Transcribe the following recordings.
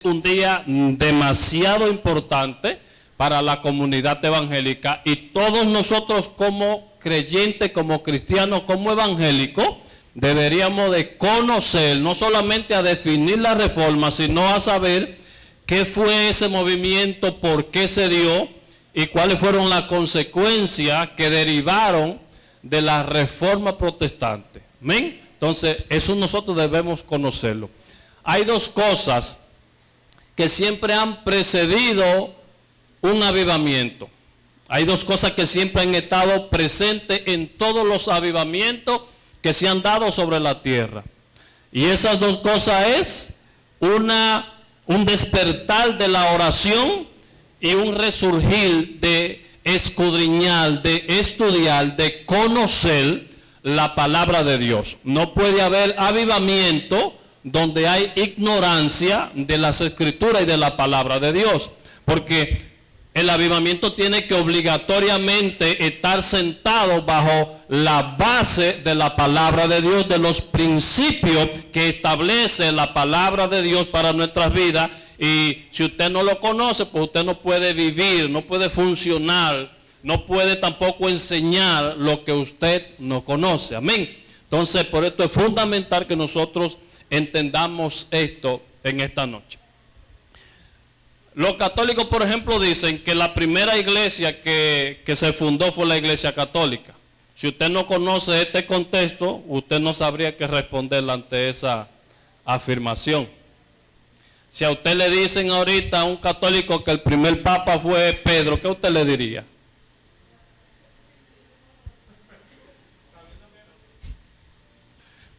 Un día demasiado importante para la comunidad evangélica y todos nosotros como creyentes, como cristianos, como evangélicos, deberíamos de conocer, no solamente a definir la reforma, sino a saber qué fue ese movimiento, por qué se dio y cuáles fueron las consecuencias que derivaron de la reforma protestante. ¿Amén? Entonces, eso nosotros debemos conocerlo. Hay dos cosas que siempre han precedido un avivamiento. Hay dos cosas que siempre han estado presentes en todos los avivamientos que se han dado sobre la tierra. Y esas dos cosas es un despertar de la oración y un resurgir de escudriñar, de estudiar, de conocer la palabra de Dios. No puede haber avivamiento donde hay ignorancia de las escrituras y de la palabra de Dios, porque el avivamiento tiene que obligatoriamente estar sentado bajo la base de la palabra de Dios, de los principios que establece la palabra de Dios para nuestras vidas. Y si usted no lo conoce, pues usted no puede vivir, no puede funcionar, no puede tampoco enseñar lo que usted no conoce. Amén. Entonces, por esto es fundamental que nosotros entendamos esto en esta noche. Los católicos, por ejemplo, dicen que la primera iglesia que se fundó fue la iglesia católica. Si usted no conoce este contexto, usted no sabría qué responder ante esa afirmación. Si a usted le dicen ahorita a un católico que el primer papa fue Pedro, ¿qué usted le diría?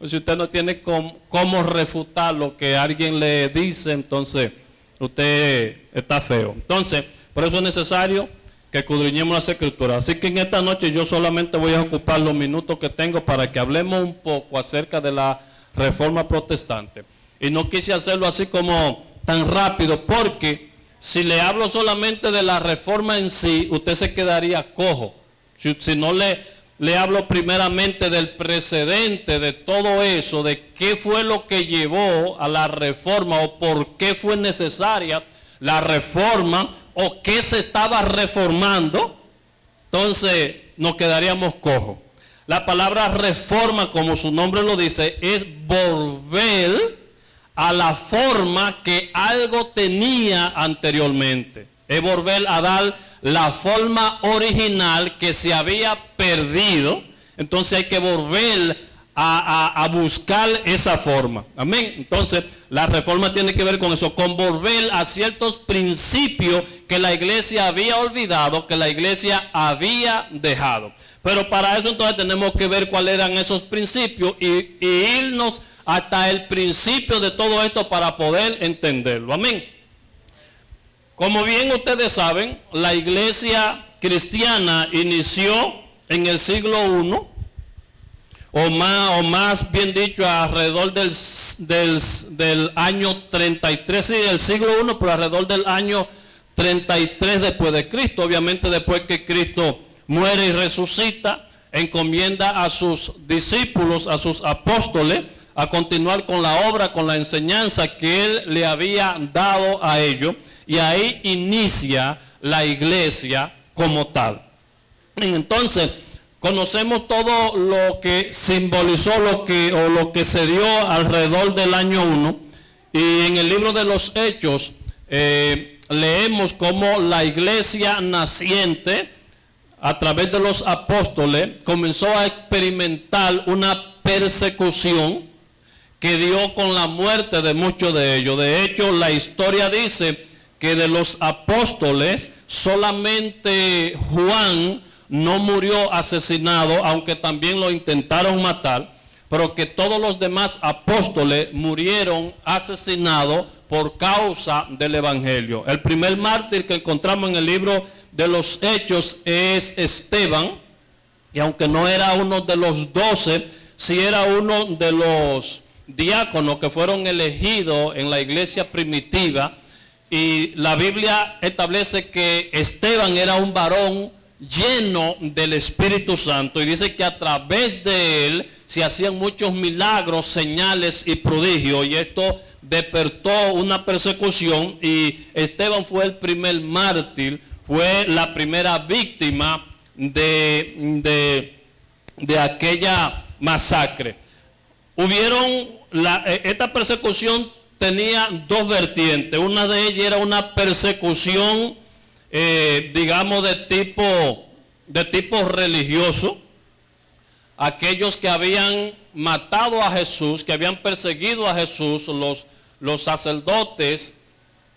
Si usted no tiene cómo refutar lo que alguien le dice, entonces usted está feo. Entonces, por eso es necesario que escudriñemos las escrituras. Así que en esta noche yo solamente voy a ocupar los minutos que tengo para que hablemos un poco acerca de la reforma protestante. Y no quise hacerlo así como tan rápido, porque si le hablo solamente de la reforma en sí, usted se quedaría cojo. Si no le hablo primeramente del precedente de todo eso, de qué fue lo que llevó a la reforma o por qué fue necesaria la reforma o qué se estaba reformando, entonces nos quedaríamos cojos. La palabra reforma, como su nombre lo dice, es volver a la forma que algo tenía anteriormente. Es volver a dar la forma original que se había perdido. Entonces hay que volver a buscar esa forma. Amén. Entonces la reforma tiene que ver con eso, con volver a ciertos principios que la iglesia había olvidado, que la iglesia había dejado. Pero para eso entonces tenemos que ver cuáles eran esos principios y irnos hasta el principio de todo esto para poder entenderlo. Amén. Como bien ustedes saben, la iglesia cristiana inició en el siglo I, o más bien dicho, alrededor del año 33, sí, del siglo I, pero alrededor del año 33 después de Cristo. Obviamente después que Cristo muere y resucita, encomienda a sus discípulos, a sus apóstoles, a continuar con la obra, con la enseñanza que Él le había dado a ellos. Y ahí inicia la iglesia como tal. Entonces, conocemos todo lo que simbolizó lo que se dio alrededor del año 1. Y en el libro de los Hechos leemos cómo la iglesia naciente, a través de los apóstoles, comenzó a experimentar una persecución que dio con la muerte de muchos de ellos. De hecho, la historia dice que de los apóstoles solamente Juan no murió asesinado, aunque también lo intentaron matar, pero que todos los demás apóstoles murieron asesinados por causa del evangelio. El primer mártir que encontramos en el libro de los Hechos es Esteban, y aunque no era uno de los 12, sí era uno de los diáconos que fueron elegidos en la iglesia primitiva. Y la Biblia establece que Esteban era un varón lleno del Espíritu Santo, y dice que a través de él se hacían muchos milagros, señales y prodigios, y esto despertó una persecución y Esteban fue el primer mártir, fue la primera víctima de aquella masacre. Esta persecución tenía dos vertientes. Una de ellas era una persecución, digamos, de tipo religioso. Aquellos que habían matado a Jesús, que habían perseguido a Jesús, los sacerdotes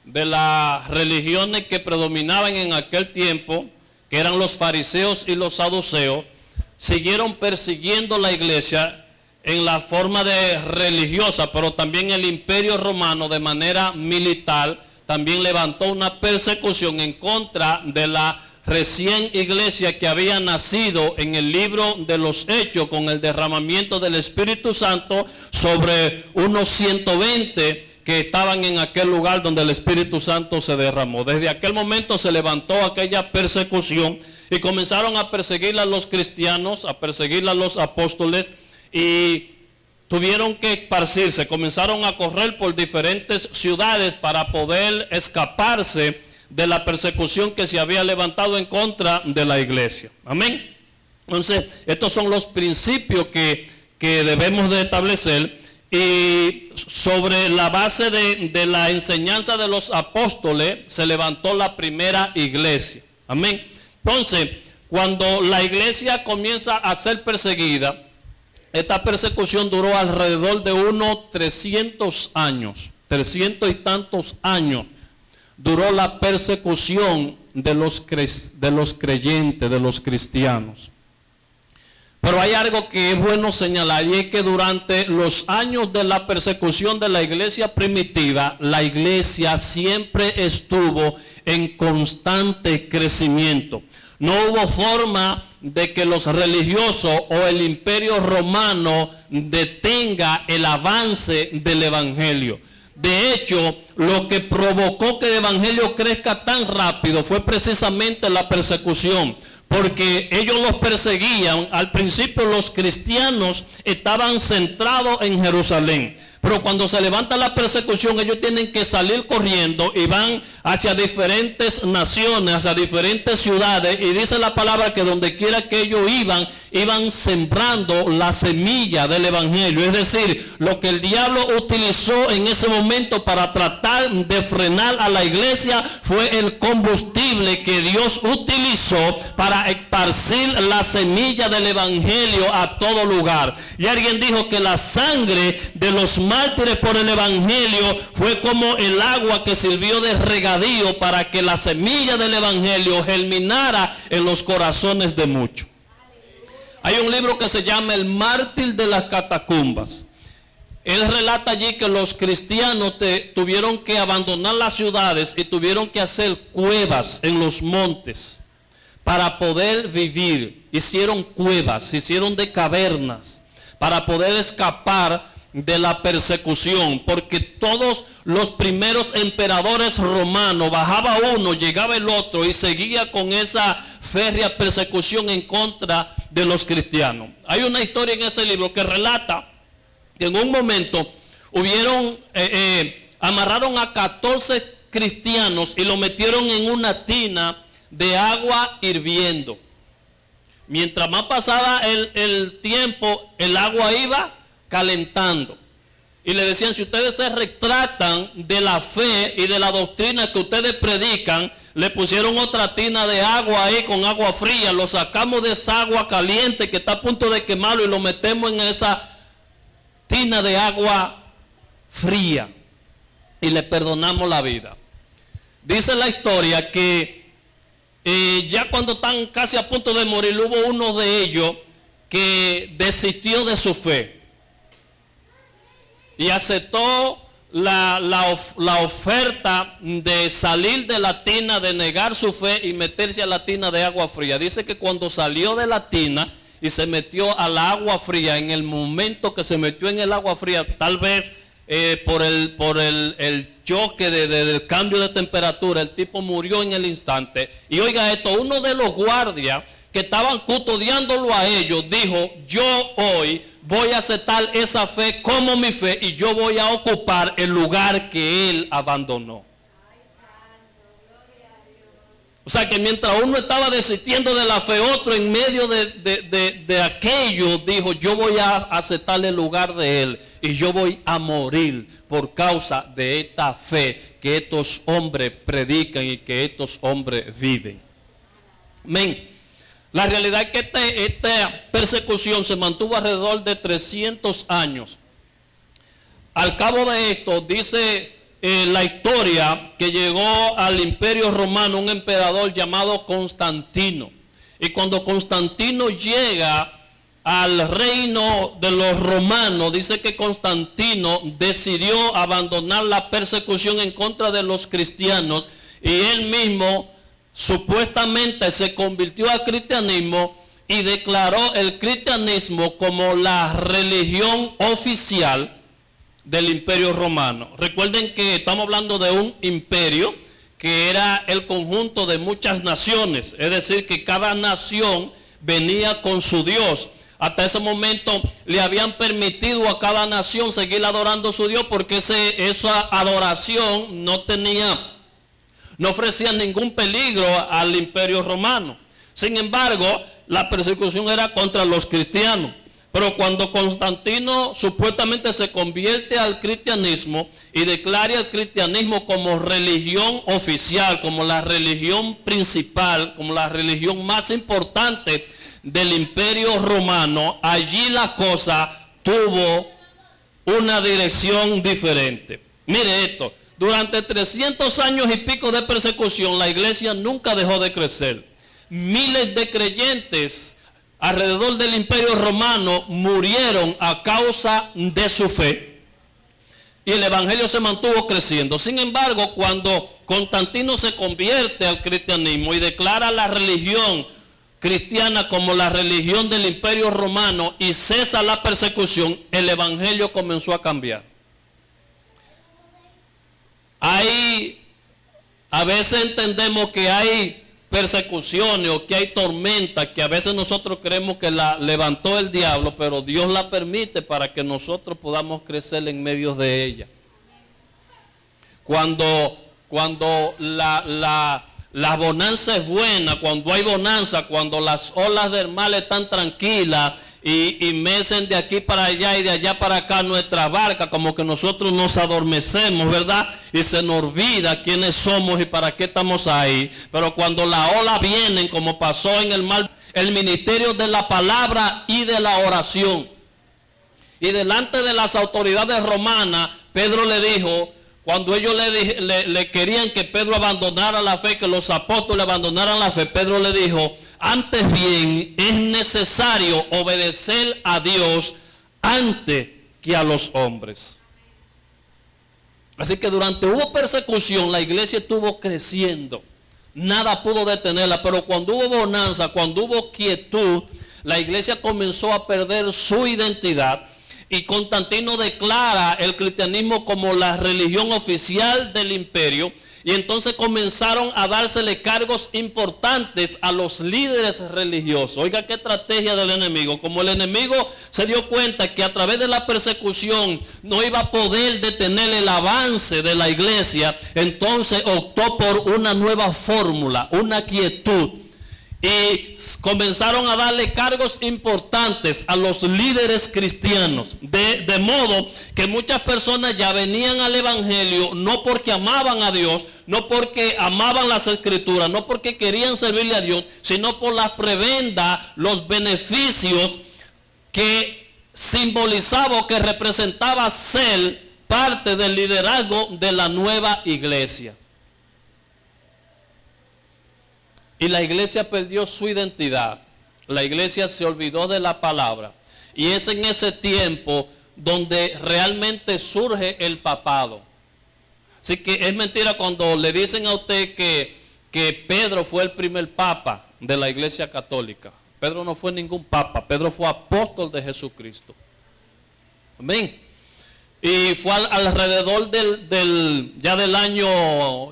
de las religiones que predominaban en aquel tiempo, que eran los fariseos y los saduceos, siguieron persiguiendo la iglesia en la forma de religiosa, pero también el Imperio Romano de manera militar también levantó una persecución en contra de la recién iglesia que había nacido en el libro de los Hechos con el derramamiento del Espíritu Santo sobre unos 120 que estaban en aquel lugar donde el Espíritu Santo se derramó. Desde aquel momento se levantó aquella persecución y comenzaron a perseguir a los cristianos, a perseguir a los apóstoles, y tuvieron que esparcirse, comenzaron a correr por diferentes ciudades para poder escaparse de la persecución que se había levantado en contra de la iglesia. Amén. Entonces, estos son los principios que debemos de establecer, y sobre la base de la enseñanza de los apóstoles se levantó la primera iglesia. Amén. Entonces, cuando la iglesia comienza a ser perseguida, esta persecución duró alrededor de unos 300 años, 300 y tantos años duró la persecución de los creyentes, de los cristianos. Pero hay algo que es bueno señalar, y es que durante los años de la persecución de la iglesia primitiva, la iglesia siempre estuvo en constante crecimiento. No hubo forma de que los religiosos o el Imperio Romano detenga el avance del evangelio. De hecho, lo que provocó que el evangelio crezca tan rápido fue precisamente la persecución, porque ellos los perseguían. Al principio los cristianos estaban centrados en Jerusalén, pero cuando se levanta la persecución, ellos tienen que salir corriendo y van hacia diferentes naciones, hacia diferentes ciudades, y dice la palabra que donde quiera que ellos iban sembrando la semilla del evangelio. Es decir, lo que el diablo utilizó en ese momento para tratar de frenar a la iglesia fue el combustible que Dios utilizó para esparcir la semilla del evangelio a todo lugar. Y alguien dijo que la sangre de los mártires por el evangelio fue como el agua que sirvió de regadío para que la semilla del evangelio germinara en los corazones de muchos. Hay un libro que se llama El mártir de las catacumbas. Él relata allí que los cristianos tuvieron que abandonar las ciudades y tuvieron que hacer cuevas en los montes para poder vivir. Hicieron cuevas, hicieron de cavernas para poder escapar de la persecución, porque todos los primeros emperadores romanos, bajaba uno, llegaba el otro y seguía con esa férrea persecución en contra de los cristianos. Hay una historia en ese libro que relata que en un momento amarraron a 14 cristianos y lo metieron en una tina de agua hirviendo. Mientras más pasaba el tiempo, el agua iba calentando. Y le decían, si ustedes se retractan de la fe y de la doctrina que ustedes predican, le pusieron otra tina de agua ahí con agua fría, lo sacamos de esa agua caliente que está a punto de quemarlo y lo metemos en esa tina de agua fría y le perdonamos la vida. Dice la historia que ya cuando están casi a punto de morir, hubo uno de ellos que desistió de su fe y aceptó la oferta de salir de la tina, de negar su fe y meterse a la tina de agua fría. Dice que cuando salió de la tina y se metió al agua fría, en el momento que se metió en el agua fría, tal vez por el choque del cambio de temperatura, el tipo murió en el instante. Y oiga esto, uno de los guardias que estaban custodiándolo a ellos dijo, yo hoy voy a aceptar esa fe como mi fe y yo voy a ocupar el lugar que él abandonó. O sea que mientras uno estaba desistiendo de la fe, otro en medio de aquello dijo, yo voy a aceptar el lugar de él y yo voy a morir por causa de esta fe que estos hombres predican y que estos hombres viven. Amén. La realidad es que esta persecución se mantuvo alrededor de 300 años. Al cabo de esto, dice la historia que llegó al Imperio Romano un emperador llamado Constantino. Y cuando Constantino llega al reino de los romanos, dice que Constantino decidió abandonar la persecución en contra de los cristianos y él mismo supuestamente se convirtió al cristianismo y declaró el cristianismo como la religión oficial del Imperio Romano. Recuerden que estamos hablando de un imperio que era el conjunto de muchas naciones, es decir, que cada nación venía con su Dios. Hasta ese momento le habían permitido a cada nación seguir adorando a su Dios porque esa adoración no ofrecía ningún peligro al Imperio Romano. Sin embargo, la persecución era contra los cristianos. Pero cuando Constantino supuestamente se convierte al cristianismo y declara el cristianismo como religión oficial, como la religión principal, como la religión más importante del Imperio Romano, allí la cosa tuvo una dirección diferente. Mire esto, durante 300 años y pico de persecución, la iglesia nunca dejó de crecer. Miles de creyentes alrededor del Imperio Romano murieron a causa de su fe y el evangelio se mantuvo creciendo. Sin embargo, cuando Constantino se convierte al cristianismo y declara la religión cristiana como la religión del Imperio Romano y cesa la persecución, el evangelio comenzó a cambiar. A veces entendemos que hay persecuciones o que hay tormentas que a veces nosotros creemos que la levantó el diablo, pero Dios la permite para que nosotros podamos crecer en medio de ella. Cuando la bonanza es buena, cuando hay bonanza, cuando las olas del mar están tranquilas y mecen de aquí para allá y de allá para acá nuestra barca, como que nosotros nos adormecemos, ¿verdad? Y se nos olvida quiénes somos y para qué estamos ahí. Pero cuando la ola viene, como pasó en el mar, el ministerio de la palabra y de la oración. Y delante de las autoridades romanas, Pedro le dijo, cuando ellos le querían que Pedro abandonara la fe, que los apóstoles abandonaran la fe, Pedro le dijo, antes bien es necesario obedecer a Dios antes que a los hombres. Así que durante hubo persecución, la iglesia estuvo creciendo. Nada pudo detenerla, pero cuando hubo bonanza, cuando hubo quietud, la iglesia comenzó a perder su identidad. Y Constantino declara el cristianismo como la religión oficial del imperio. Y entonces comenzaron a dársele cargos importantes a los líderes religiosos. Oiga qué estrategia del enemigo. Como el enemigo se dio cuenta que a través de la persecución no iba a poder detener el avance de la iglesia, entonces optó por una nueva fórmula, una quietud. Y comenzaron a darle cargos importantes a los líderes cristianos, de modo que muchas personas ya venían al evangelio no porque amaban a Dios, no porque amaban las escrituras, no porque querían servirle a Dios, sino por las prebendas, los beneficios que simbolizaba o que representaba ser parte del liderazgo de la nueva iglesia. Y la iglesia perdió su identidad. La iglesia se olvidó de la palabra. Y es en ese tiempo donde realmente surge el papado. Así que es mentira cuando le dicen a usted que Pedro fue el primer papa de la iglesia católica. Pedro no fue ningún papa. Pedro fue apóstol de Jesucristo. Amén. Y fue alrededor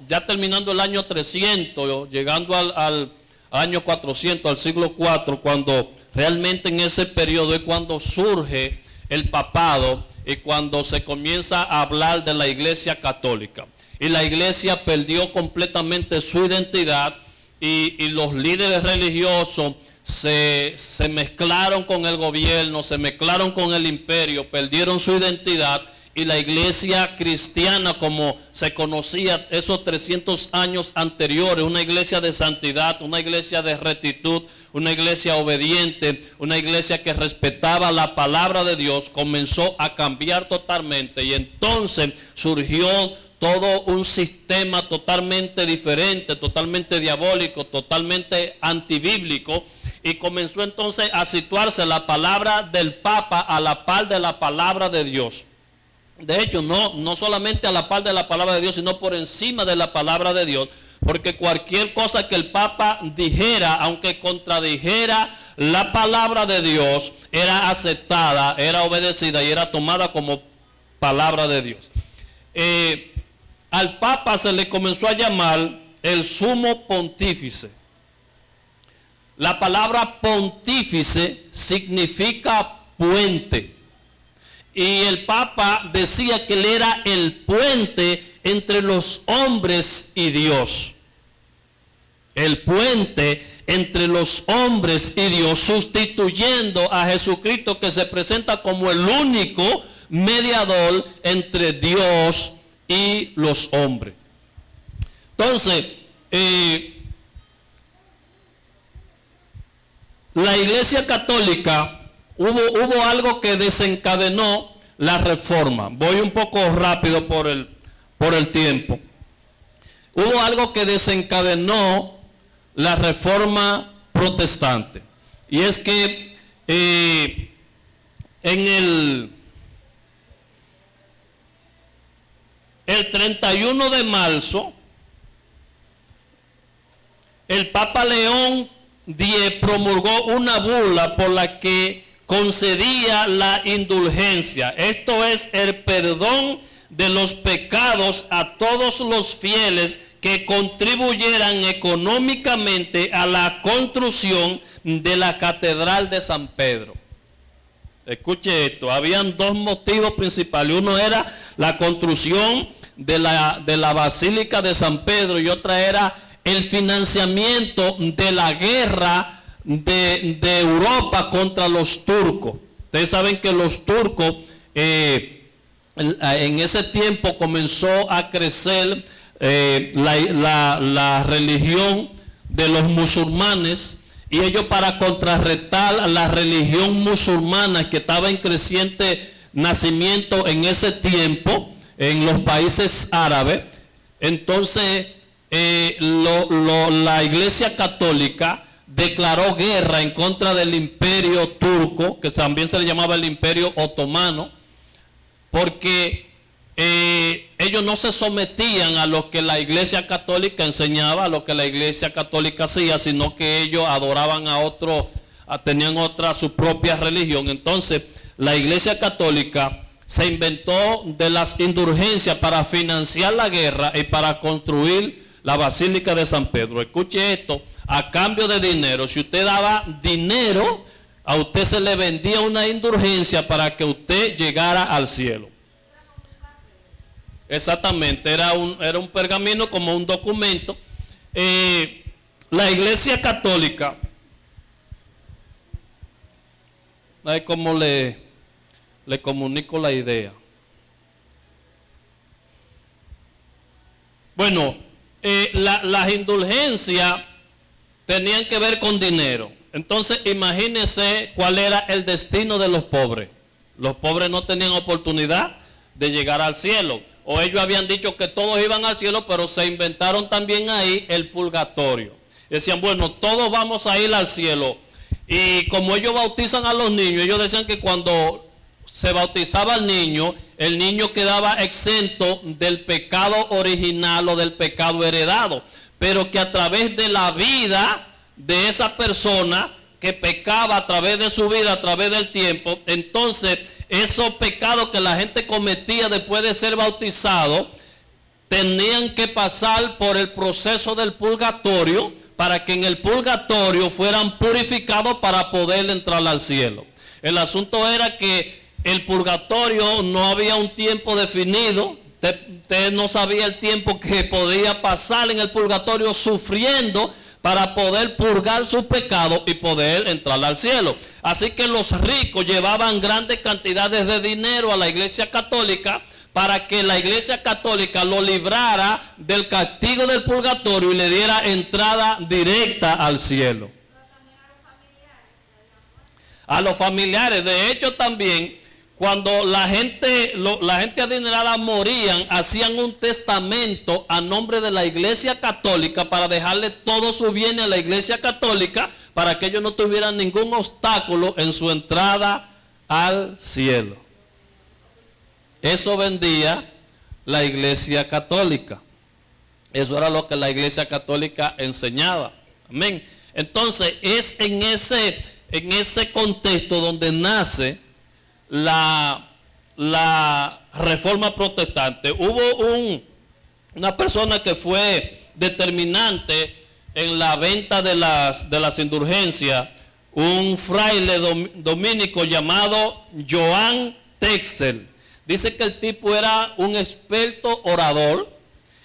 ya terminando el año 300, llegando al año 400, al siglo IV, cuando realmente en ese periodo es cuando surge el papado y cuando se comienza a hablar de la Iglesia Católica. Y la Iglesia perdió completamente su identidad y los líderes religiosos se mezclaron con el gobierno, se mezclaron con el imperio, perdieron su identidad. Y la iglesia cristiana, como se conocía esos 300 años anteriores, una iglesia de santidad, una iglesia de rectitud, una iglesia obediente, una iglesia que respetaba la palabra de Dios, comenzó a cambiar totalmente. Y entonces surgió todo un sistema totalmente diferente, totalmente diabólico, totalmente antibíblico. Y comenzó entonces a situarse la palabra del Papa a la par de la palabra de Dios. De hecho, no solamente a la par de la palabra de Dios, sino por encima de la palabra de Dios. Porque cualquier cosa que el Papa dijera, aunque contradijera la palabra de Dios, era aceptada, era obedecida y era tomada como palabra de Dios. Al Papa se le comenzó a llamar el sumo pontífice. La palabra pontífice significa puente. Y el Papa decía que él era el puente entre los hombres y Dios. El puente entre los hombres y Dios, sustituyendo a Jesucristo, que se presenta como el único mediador entre Dios y los hombres. Entonces, la Iglesia Católica, hubo algo que desencadenó la reforma. Voy un poco rápido por el tiempo. Hubo algo que desencadenó la reforma protestante. Y es que en el 31 de marzo, el Papa León X promulgó una bula por la que concedía la indulgencia. Esto es el perdón de los pecados a todos los fieles que contribuyeran económicamente a la construcción de la Catedral de San Pedro. Escuche esto, habían dos motivos principales. Uno era la construcción de la Basílica de San Pedro y otra era el financiamiento de la guerra de Europa contra los turcos. Ustedes saben que los turcos en ese tiempo comenzó a crecer la religión de los musulmanes, y ellos, para contrarrestar la religión musulmana que estaba en creciente nacimiento en ese tiempo en los países árabes, entonces la Iglesia Católica declaró guerra en contra del imperio turco, que también se le llamaba el imperio otomano, porque ellos no se sometían a lo que la Iglesia Católica enseñaba, a lo que la Iglesia Católica hacía, sino que ellos adoraban a otro, tenían su propia religión. Entonces la Iglesia Católica se inventó de las indulgencias para financiar la guerra y para construir la Basílica de San Pedro. Escuche esto, a cambio de dinero. Si usted daba dinero, a usted se le vendía una indulgencia para que usted llegara al cielo. Exactamente, era un pergamino, como un documento. La Iglesia Católica, ahí como le comunico la idea. Bueno, las indulgencias tenían que ver con dinero. Entonces imagínense cuál era el destino de los pobres. Los pobres no tenían oportunidad de llegar al cielo, o ellos habían dicho que todos iban al cielo, pero se inventaron también ahí el purgatorio. Decían, bueno, todos vamos a ir al cielo. Y como ellos bautizan a los niños, ellos decían que cuando se bautizaba al niño, el niño quedaba exento del pecado original o del pecado heredado, pero que a través de la vida de esa persona que pecaba, a través de su vida, a través del tiempo, entonces esos pecados que la gente cometía después de ser bautizado tenían que pasar por el proceso del purgatorio, para que en el purgatorio fueran purificados para poder entrar al cielo. El asunto era que el purgatorio no había un tiempo definido. Usted no sabía el tiempo que podía pasar en el purgatorio sufriendo para poder purgar sus pecados y poder entrar al cielo. Así que los ricos llevaban grandes cantidades de dinero a la iglesia católica para que la iglesia católica lo librara del castigo del purgatorio y le diera entrada directa al cielo. A los familiares, de hecho también, cuando la gente adinerada morían, hacían un testamento a nombre de la iglesia católica para dejarle todo su bien a la iglesia católica para que ellos no tuvieran ningún obstáculo en su entrada al cielo. Eso vendía la iglesia católica. Eso era lo que la iglesia católica enseñaba. Amén. Entonces es en ese contexto donde nace la reforma protestante. Hubo una persona que fue determinante en la venta de las indulgencias, un fraile dominico llamado Joan Texel. Dice que el tipo era un experto orador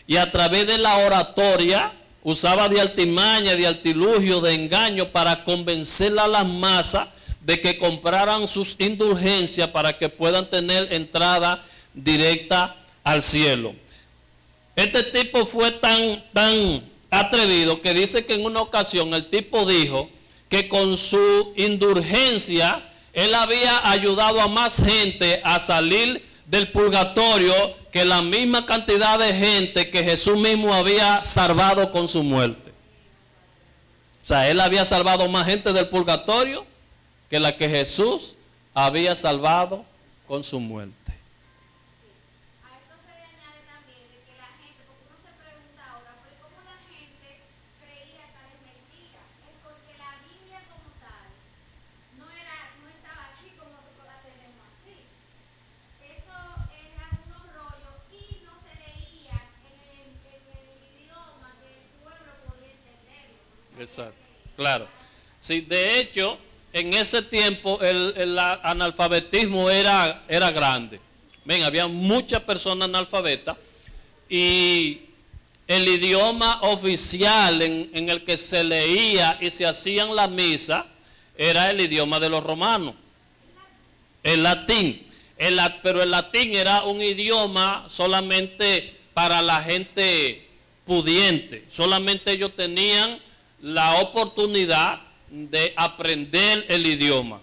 y a través de la oratoria usaba de artimaña, de artilugio, de engaño para convencer a las masas de que compraran sus indulgencias para que puedan tener entrada directa al cielo. Este tipo fue tan atrevido que dice que en una ocasión el tipo dijo que con su indulgencia él había ayudado a más gente a salir del purgatorio que la misma cantidad de gente que Jesús mismo había salvado con su muerte. O sea, él había salvado más gente del purgatorio que la que Jesús había salvado con su muerte. A esto se le añade también de que la gente, porque uno se pregunta ahora, pero ¿cómo la gente creía tales mentiras? Es porque la Biblia como tal no estaba así como nosotros la tenemos así. Eso eran unos rollos y no se leía en el idioma que el pueblo podía entender. Exacto, claro. Sí, de hecho, en ese tiempo el analfabetismo era grande. Ven, había muchas personas analfabetas y el idioma oficial en el que se leía y se hacían la misa era el idioma de los romanos, el latín. Pero el latín era un idioma solamente para la gente pudiente. Solamente ellos tenían la oportunidad de aprender el idioma.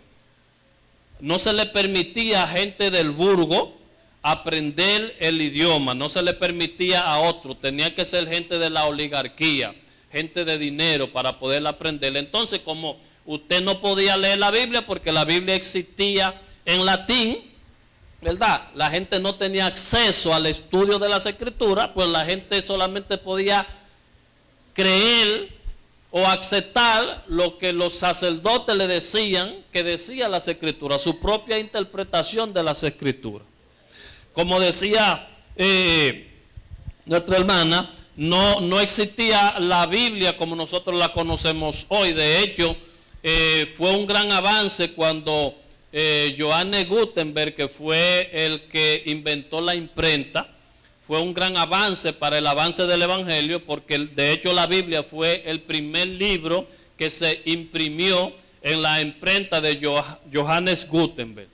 No se le permitía a gente del burgo aprender el idioma, no se le permitía a otros, tenía que ser gente de la oligarquía, gente de dinero para poder aprender. Entonces, como usted no podía leer la Biblia porque la Biblia existía en latín, ¿verdad? La gente no tenía acceso al estudio de las escrituras, pues la gente solamente podía creer o aceptar lo que los sacerdotes le decían, que decía las escrituras, su propia interpretación de las escrituras. Como decía nuestra hermana, no existía la Biblia como nosotros la conocemos hoy. De hecho, fue un gran avance cuando Johannes Gutenberg, que fue el que inventó la imprenta, fue un gran avance para el avance del Evangelio, porque de hecho la Biblia fue el primer libro que se imprimió en la imprenta de Johannes Gutenberg.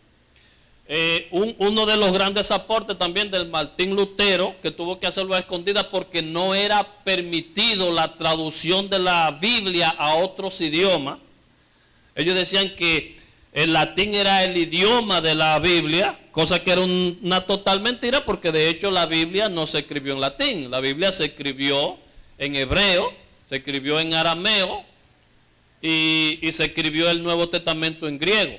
Uno de los grandes aportes también del Martín Lutero, que tuvo que hacerlo a escondidas porque no era permitido la traducción de la Biblia a otros idiomas. Ellos decían que el latín era el idioma de la Biblia, cosa que era una total mentira, porque de hecho la Biblia no se escribió en latín. La Biblia se escribió en hebreo, se escribió en arameo y se escribió el Nuevo Testamento en griego.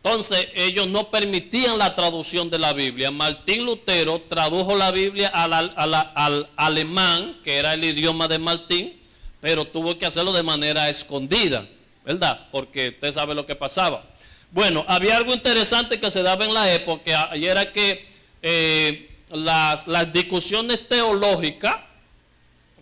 Entonces ellos no permitían la traducción de la Biblia. Martín Lutero tradujo la Biblia al alemán, que era el idioma de Martín, pero tuvo que hacerlo de manera escondida, ¿verdad? Porque usted sabe lo que pasaba. Bueno, había algo interesante que se daba en la época, y era que las discusiones teológicas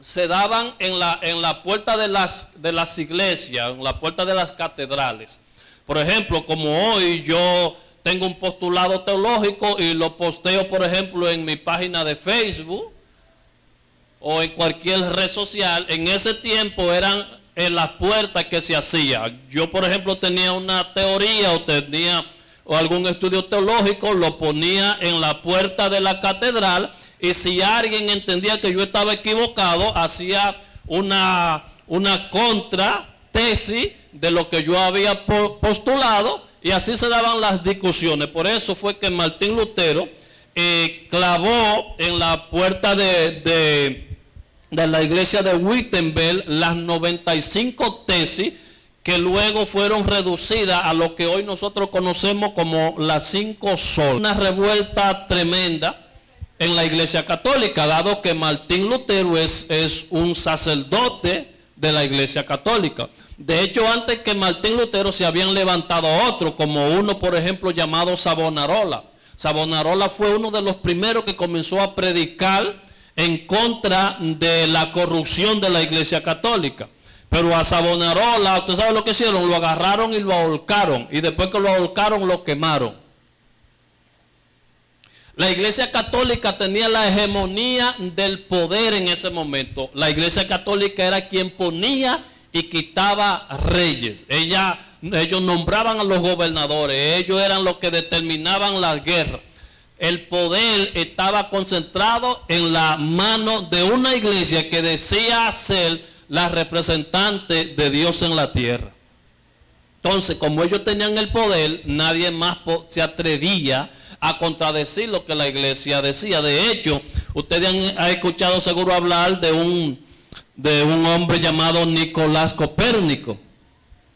se daban en la puerta de las iglesias, en la puerta de las catedrales. Por ejemplo, como hoy yo tengo un postulado teológico y lo posteo, por ejemplo, en mi página de Facebook o en cualquier red social, en ese tiempo eran en las puertas que se hacía. Yo, por ejemplo, tenía una teoría o algún estudio teológico, lo ponía en la puerta de la catedral, y si alguien entendía que yo estaba equivocado, hacía una contra tesis de lo que yo había postulado, y así se daban las discusiones. Por eso fue que Martín Lutero clavó en la puerta de la iglesia de Wittenberg las 95 tesis que luego fueron reducidas a lo que hoy nosotros conocemos como las 5 solas. Una revuelta tremenda en la iglesia católica, dado que Martín Lutero es un sacerdote de la iglesia católica. De hecho, antes que Martín Lutero se habían levantado otros, como uno, por ejemplo, llamado Savonarola. Savonarola fue uno de los primeros que comenzó a predicar en contra de la corrupción de la iglesia católica. Pero a Savonarola, ¿usted sabe lo que hicieron? Lo agarraron y lo ahorcaron, y después que lo ahorcaron, lo quemaron. La iglesia católica tenía la hegemonía del poder en ese momento. La iglesia católica era quien ponía y quitaba reyes. Ellos nombraban a los gobernadores, ellos eran los que determinaban la guerra. El poder estaba concentrado en la mano de una iglesia que decía ser la representante de Dios en la tierra. Entonces, como ellos tenían el poder, nadie más se atrevía a contradecir lo que la iglesia decía. De hecho, ustedes han escuchado seguro hablar de un hombre llamado Nicolás Copérnico,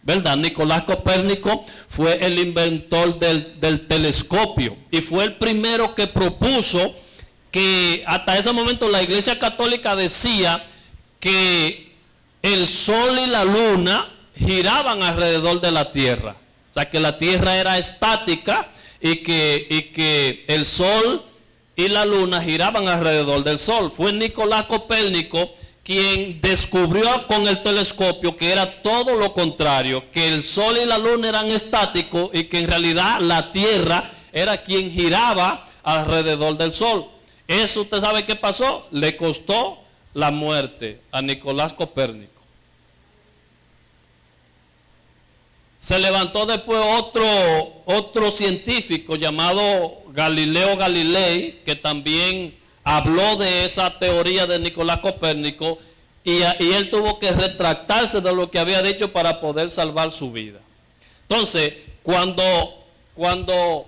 ¿verdad? Nicolás Copérnico fue el inventor del telescopio, y fue el primero que propuso que hasta ese momento la iglesia católica decía que el sol y la luna giraban alrededor de la tierra. O sea, que la tierra era estática y que el sol y la luna giraban alrededor del sol. Fue Nicolás Copérnico quien descubrió con el telescopio que era todo lo contrario, que el sol y la luna eran estáticos y que en realidad la tierra era quien giraba alrededor del sol. Eso, usted sabe qué pasó, le costó la muerte a Nicolás Copérnico. Se levantó después otro científico llamado Galileo Galilei, que también habló de esa teoría de Nicolás Copérnico, y él tuvo que retractarse de lo que había dicho para poder salvar su vida. Entonces, cuando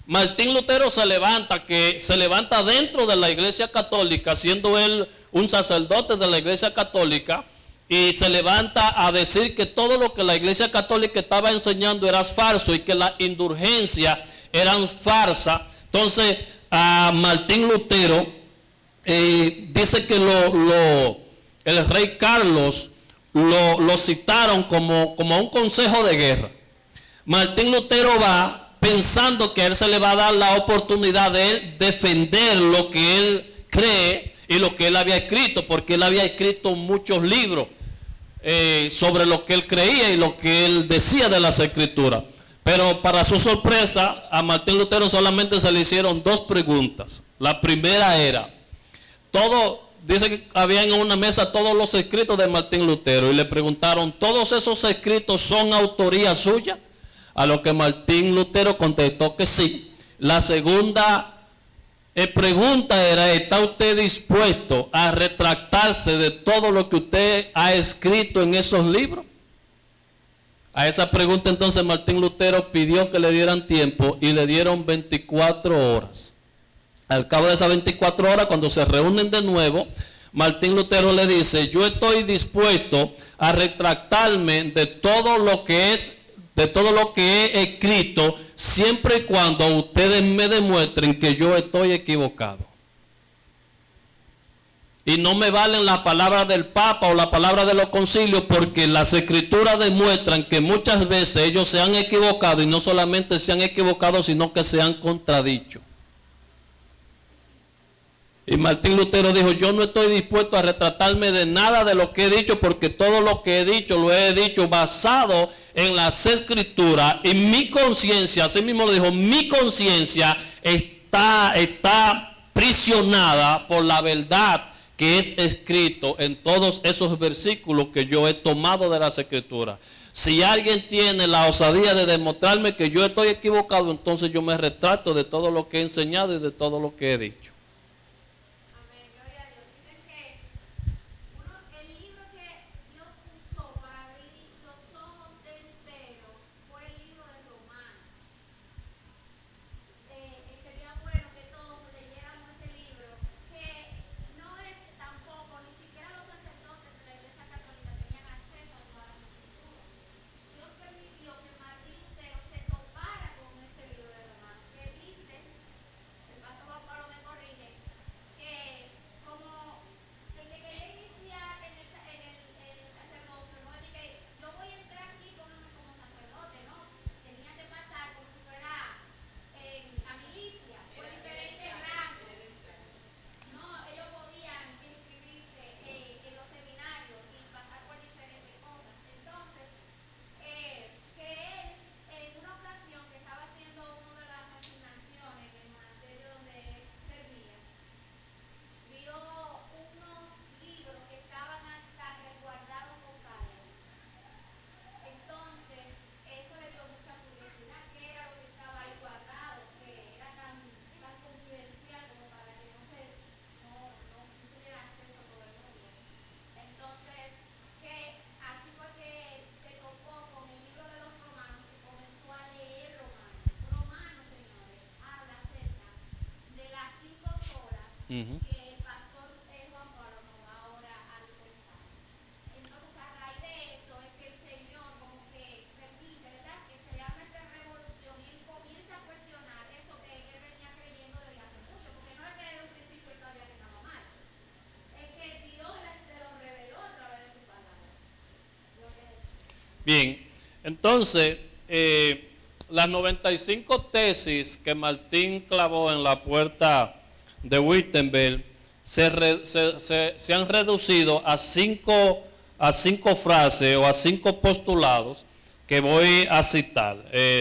Martín Lutero se levanta dentro de la iglesia católica, siendo él un sacerdote de la iglesia católica, y se levanta a decir que todo lo que la iglesia católica estaba enseñando era falso y que las indulgencias eran farsas. Entonces, a Martín Lutero dice que el rey Carlos lo citaron como un consejo de guerra. Martín Lutero va pensando que a él se le va a dar la oportunidad de él defender lo que él cree y lo que él había escrito, porque él había escrito muchos libros sobre lo que él creía y lo que él decía de las escrituras. Pero para su sorpresa, a Martín Lutero solamente se le hicieron 2 preguntas. La primera era, dice que había en una mesa todos los escritos de Martín Lutero, y le preguntaron, ¿todos esos escritos son autoría suya? A lo que Martín Lutero contestó que sí. La segunda pregunta era, ¿está usted dispuesto a retractarse de todo lo que usted ha escrito en esos libros? A esa pregunta entonces Martín Lutero pidió que le dieran tiempo, y le dieron 24 horas. Al cabo de esas 24 horas, cuando se reúnen de nuevo, Martín Lutero le dice, yo estoy dispuesto a retractarme de todo lo que he escrito, siempre y cuando ustedes me demuestren que yo estoy equivocado. Y no me valen las palabras del Papa o la palabra de los concilios, porque las escrituras demuestran que muchas veces ellos se han equivocado, y no solamente se han equivocado, sino que se han contradicho. Y Martín Lutero dijo, yo no estoy dispuesto a retratarme de nada de lo que he dicho, porque todo lo que he dicho lo he dicho basado en las escrituras y mi conciencia, así mismo lo dijo, mi conciencia está prisionada por la verdad que es escrito en todos esos versículos que yo he tomado de las escrituras. Si alguien tiene la osadía de demostrarme que yo estoy equivocado, entonces yo me retracto de todo lo que he enseñado y de todo lo que he dicho. Amén, gloria a Dios. Dicen que el libro que Dios usó para abrir los ojos del entero fue el libro de Romanos. Sería bueno que todos leyéramos ese libro, que no es tampoco, ni siquiera los sacerdotes de la Iglesia Católica tenían acceso a todas las escrituras. Dios permitió que Martín Lutero se topara con ese libro de Romanos, que dice, el pastor Juan Pablo me corrige, que como el que quería iniciar en el sacerdocio, no es de que yo voy a entrar aquí como sacerdote, no, tenía que pasar como si fuera a milicia, por diferentes rangos. No, ellos podían inscribirse en los seminarios y pasar por diferentes cosas. Entonces, que él, en una ocasión que estaba haciendo una de las asignaciones en el monasterio donde él servía, vio unos libros que estaban hasta resguardados con cánones. Entonces, eso le dio mucha curiosidad, qué era lo que estaba ahí guardado, que era tan confidencial como para que no tuviera acceso a todo el mundo. Entonces, que así fue que se topó con el libro de los Romanos y comenzó a leer Romanos. Romanos, señores, habla acerca de las 5 solas que el pastor Juan Pablo nos va ahora a disfrutar. Entonces, a raíz de esto es que el Señor como que permite, ¿verdad?, que se le haga esta revolución y él comienza a cuestionar eso que él venía creyendo desde hace mucho, porque no es que desde un principio él sabía que estaba mal, es que Dios se lo reveló a través de su palabra. Gloria a Jesús. Bien, entonces, las 95 tesis que Martín clavó en la puerta de Wittenberg se han reducido a cinco frases o a 5 postulados que voy a citar.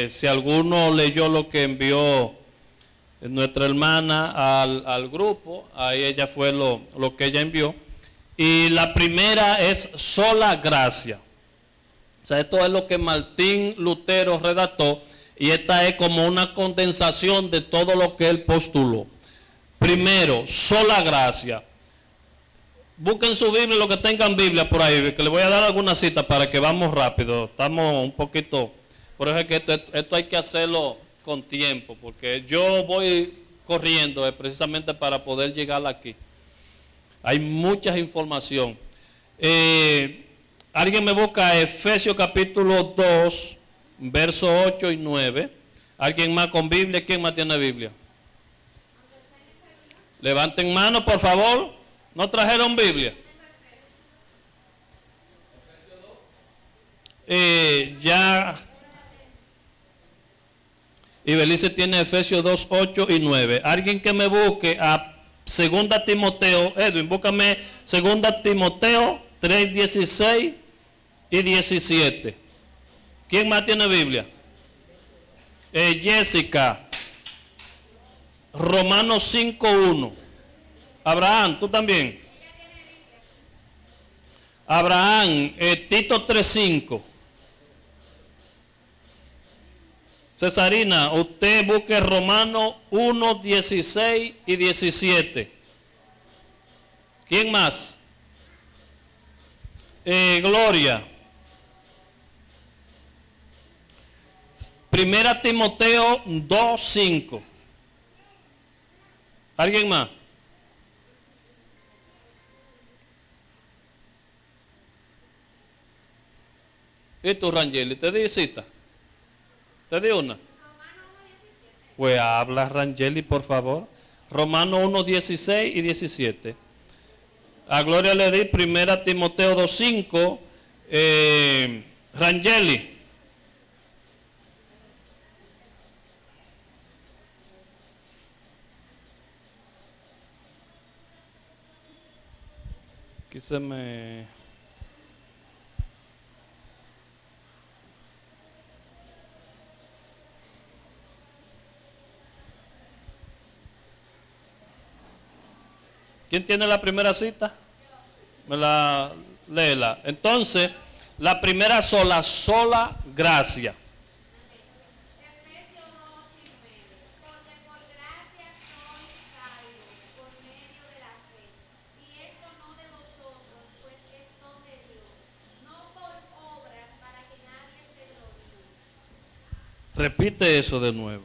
Si alguno leyó lo que envió nuestra hermana al grupo, ahí ella fue lo que ella envió. Y la primera es sola gracia. O sea, esto es lo que Martín Lutero redactó y esta es como una condensación de todo lo que él postuló. Primero, sola gracia. Busquen su Biblia, los que tengan Biblia por ahí, que les voy a dar alguna cita para que vamos rápido. Estamos un poquito, por eso es que esto hay que hacerlo con tiempo, porque yo voy corriendo precisamente para poder llegar aquí. Hay mucha información. Alguien me busca Efesios capítulo 2, versos 8 y 9. ¿Alguien más con Biblia? ¿Quién más tiene Biblia? Levanten mano, por favor. ¿No trajeron Biblia? Ya. Y Belice tiene Efesios 2, 8 y 9. Alguien que me busque a 2 Timoteo. Edwin, búscame 2 Timoteo 3, 16 y 17. ¿Quién más tiene Biblia? Jessica. Romanos 5, 1. Abraham, tú también. Abraham, Tito 3, 5. Cesarina, usted busque Romanos 1, 16 y 17. ¿Quién más? Gloria. 1 Timoteo 2, 5. ¿Alguien más? ¿Y tú, Rangeli? ¿Te di cita? ¿Te di una? Pues habla, Rangeli, por favor. Romanos 1, 16 y 17. A Gloria le di 1 Timoteo 2, 5. Rangeli. Aquí se me... ¿Quién tiene la primera cita? Me la léela. Entonces, la primera sola gracia. Efesios 2:8-9. Porque por gracia sois salvos por medio de la fe. Y esto no de vosotros, pues es don de Dios. No por obras para que nadie se gloríe. Repite eso de nuevo.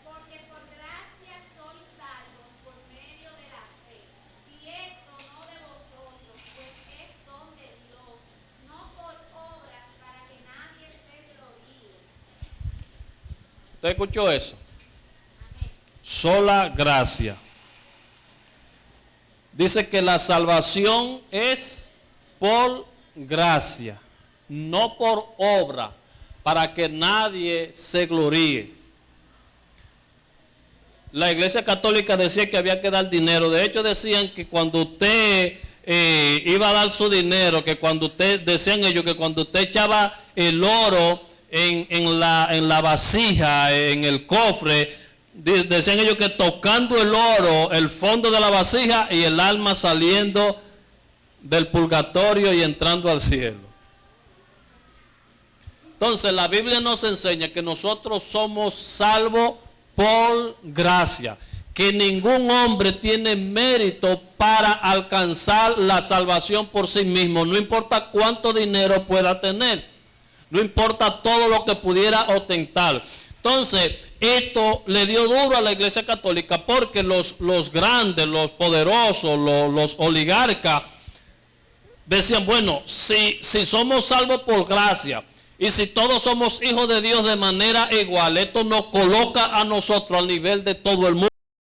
Porque por gracia sois salvos por medio de la fe. Y esto no de vosotros, pues es don de Dios. No por obras para que nadie se gloríe. ¿Usted escuchó eso? Amén. Sola gracia. Dice que la salvación es por gracia, no por obra, para que nadie se gloríe. La Iglesia Católica decía que había que dar dinero. De hecho, decían que cuando usted iba a dar su dinero, que cuando usted, decían ellos, que cuando usted echaba el oro en la vasija, en el cofre, decían ellos que tocando el oro, el fondo de la vasija y el alma saliendo del purgatorio y entrando al cielo. Entonces la Biblia nos enseña que nosotros somos salvos por gracia, que ningún hombre tiene mérito para alcanzar la salvación por sí mismo, no importa cuánto dinero pueda tener, no importa todo lo que pudiera ostentar. Entonces, esto le dio duro a la Iglesia Católica porque los grandes, los poderosos, los oligarcas decían, bueno, si somos salvos por gracia y si todos somos hijos de Dios de manera igual, esto nos coloca a nosotros al nivel de todo el mundo.